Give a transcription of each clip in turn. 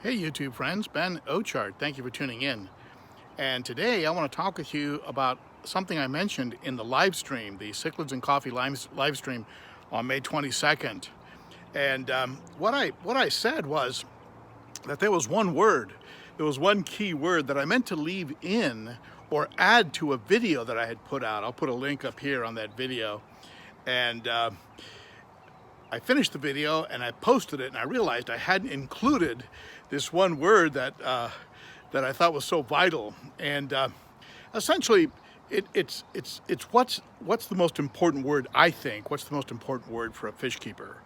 Hey YouTube friends, Ben Ochart. Thank you for tuning in. And today I want to talk with you about something I mentioned in the live stream, the Cichlids and Coffee live stream on May 22nd. And what I said was that there was one key word that I meant to leave in or add to a video that I had put out. I'll put a link up here on that video. And I finished the video and I posted it, and I realized I hadn't included this one word that I thought was so vital. And essentially, it's what's the most important word, I think. What's the most important word for a fish keeper?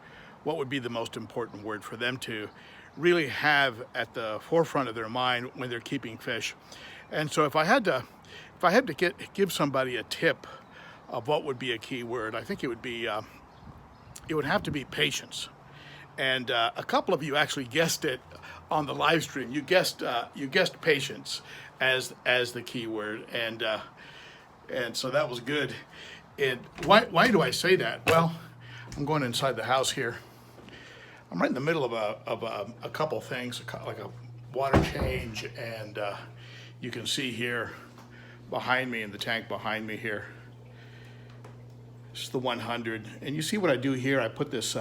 What would be the most important word for them to really have at the forefront of their mind when they're keeping fish? And so if I had to give somebody a tip of what would be a key word, I think it would have to be patience. And a couple of you actually guessed it on the live stream. You guessed patience as the key word, and so that was good. And why do I say that? Well, I'm going inside the house here. I'm right in the middle of a couple things, like a water change, and you can see here behind me in the tank behind me here. This is the 100, and you see what I do here. I put this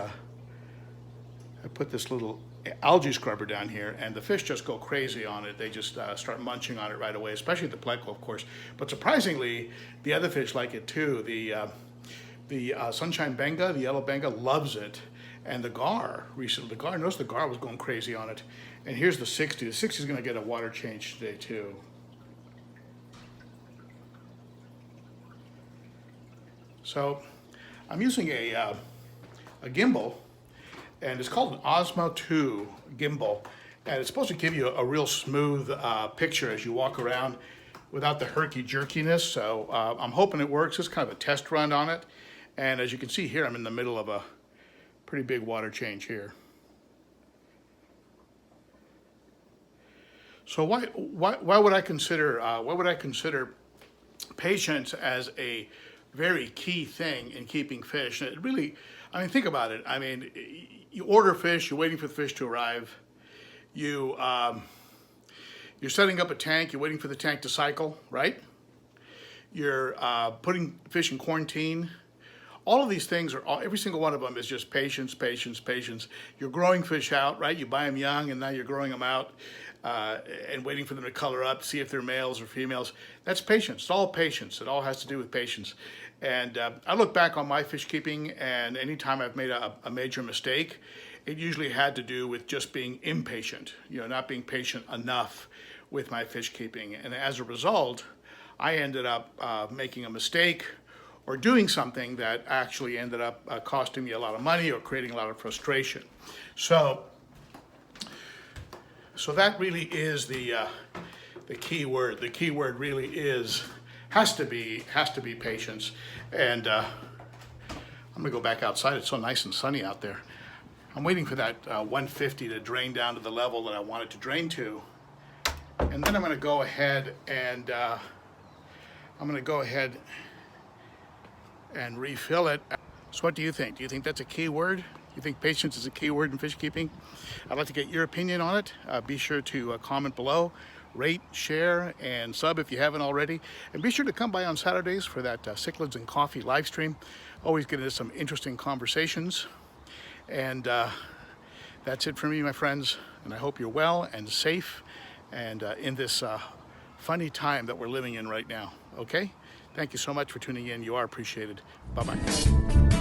little algae scrubber down here, and the fish just go crazy on it. They just start munching on it right away, especially the pleco, of course. But surprisingly, the other fish like it too. The sunshine benga, the yellow benga, loves it, and the gar recently. Notice the gar was going crazy on it. And here's the 60. The 60 is going to get a water change today too. So I'm using a gimbal, and it's called an Osmo 2 gimbal, and it's supposed to give you a real smooth picture as you walk around without the herky-jerkiness. So I'm hoping it works. It's kind of a test run on it, and as you can see here, I'm in the middle of a pretty big water change here. So why would I consider patience as a very key thing in keeping fish? And it really, I mean, think about it. I mean, you order fish, you're waiting for the fish to arrive. You're setting up a tank, you're waiting for the tank to cycle, right? You're putting fish in quarantine. All of these things every single one of them is just patience, patience, patience. You're growing fish out, right? You buy them young, and now you're growing them out and waiting for them to color up, see if they're males or females. That's patience. It's all patience. It all has to do with patience. And I look back on my fish keeping, and anytime I've made a major mistake, it usually had to do with just being impatient, not being patient enough with my fish keeping. And as a result, I ended up making a mistake or doing something that actually ended up costing me a lot of money or creating a lot of frustration. So that really is the key word. The key word really has to be patience. And I'm gonna go back outside. It's so nice and sunny out there. I'm waiting for that 150 to drain down to the level that I want it to drain to, and then I'm gonna go ahead and refill it. So what do you think? Do you think that's a key word? You think patience is a key word in fish keeping? I'd like to get your opinion on it. Be sure to comment below, rate, share, and sub if you haven't already. And be sure to come by on Saturdays for that Cichlids and Coffee live stream. Always get into some interesting conversations. And that's it for me, my friends. And I hope you're well and safe and in this funny time that we're living in right now. Okay? Thank you so much for tuning in. You are appreciated. Bye-bye.